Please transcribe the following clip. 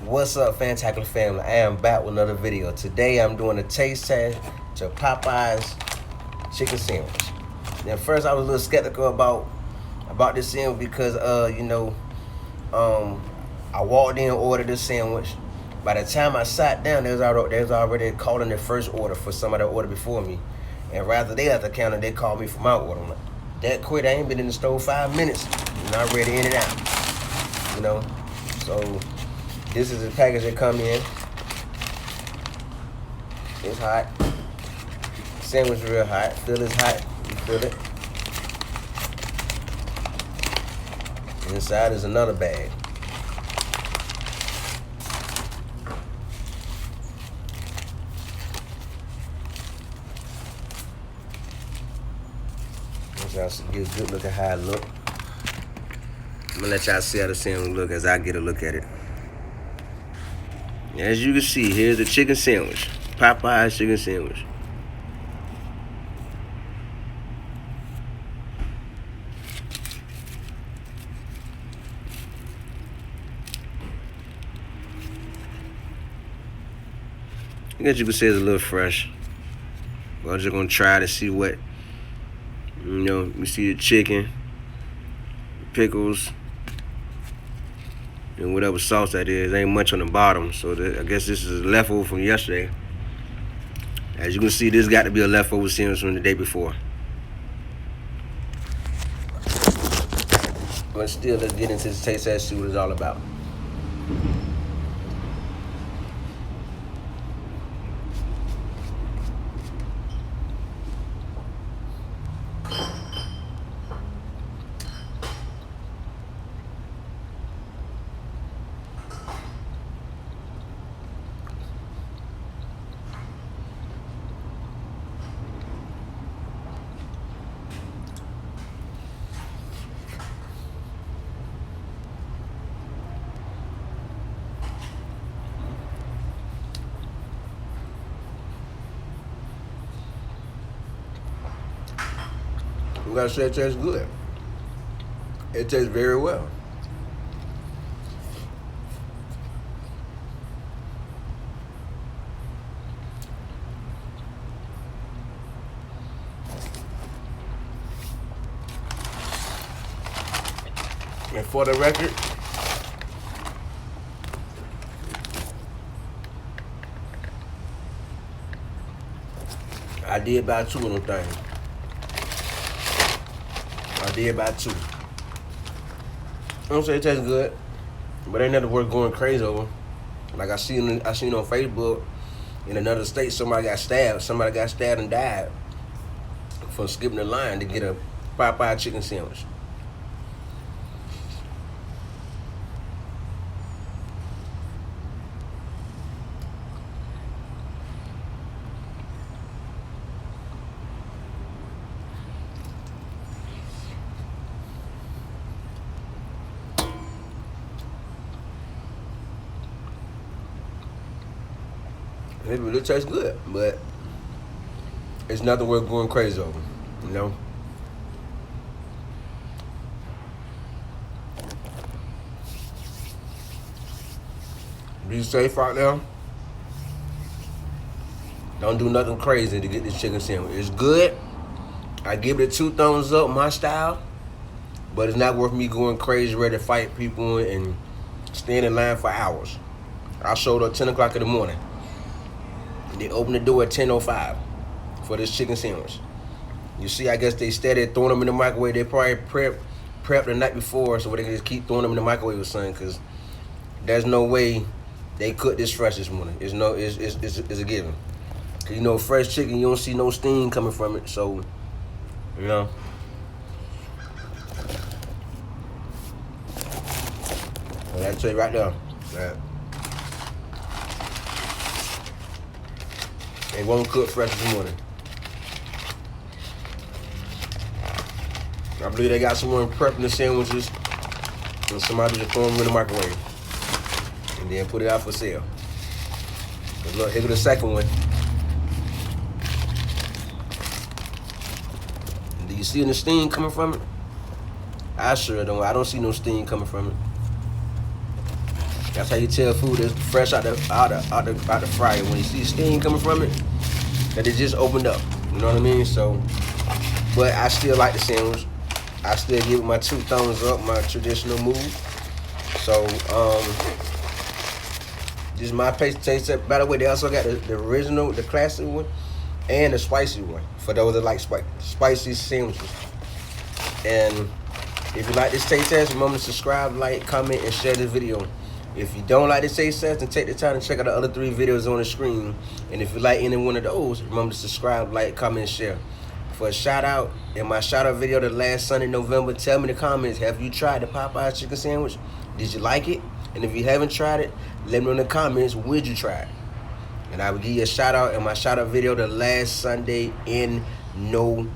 What's up, Raymondtacular family? I am back with another video. Today I'm doing a taste test to Popeyes chicken sandwich. Now first I was a little skeptical about this sandwich because I walked in and ordered this sandwich. By the time I sat down, there's already calling their first order for somebody that ordered before me. And rather they at the counter, they called me for my order. I'm like, that quick, I ain't been in the store 5 minutes and I'm ready in and out. So this is the package that come in. It's hot. Sandwich real hot. Feel it's hot. You feel it. Inside is another bag. Let's get a good look at how it look. I'm gonna let y'all see how the sandwich look as I get a look at it. As you can see, here's the chicken sandwich. Popeyes chicken sandwich. I guess you could say it's a little fresh. But I'm just gonna try to see what, you see the chicken, pickles, and whatever sauce that is. Ain't much on the bottom, so I guess this is a leftover from yesterday. As you can see, this got to be a leftover sandwich from the day before. But still, let's get into the taste test, see what it's all about. I'm gonna say it tastes good. It tastes very well. And for the record, I did buy 2 of them things. I did buy 2. I don't say it tastes good, but ain't nothing worth going crazy over. Like I seen on Facebook in another state, somebody got stabbed. Somebody got stabbed and died from skipping the line to get a Popeye chicken sandwich. It really tastes good, but it's nothing worth going crazy over, Be safe out there. Don't do nothing crazy to get this chicken sandwich. It's good. I give it 2 thumbs up, my style, but it's not worth me going crazy, ready to fight people and stand in line for hours. I showed up 10 o'clock in the morning. They opened the door at 10:05 for this chicken sandwich. You see, I guess they started throwing them in the microwave. They probably prepped the night before, so they can just keep throwing them in the microwave or something, because there's no way they cooked this fresh this morning. It's a given. Cause fresh chicken, you don't see no steam coming from it, so That's it right there. They won't cook fresh this morning. I believe they got someone prepping the sandwiches and somebody just throw them in the microwave and then put it out for sale. Look, here's the second one. Do you see any steam coming from it? I sure don't. I don't see no steam coming from it. That's how you tell food is fresh out the fryer. When you see steam coming from it, that it just opened up. You know what I mean? So, but I still like the sandwich. I still give it my 2 thumbs up, my traditional move. So, this is my taste test. By the way, they also got the original, the classic one, and the spicy one for those that like spicy sandwiches. And if you like this taste test, remember to subscribe, like, comment, and share this video. If you don't like this taste test, then take the time to check out the other 3 videos on the screen. And if you like any one of those, remember to subscribe, like, comment, and share. For a shout out, in my shout out video the last Sunday, November, tell me in the comments, have you tried the Popeyes chicken sandwich? Did you like it? And if you haven't tried it, let me know in the comments, would you try it? And I will give you a shout out in my shout out video the last Sunday in November.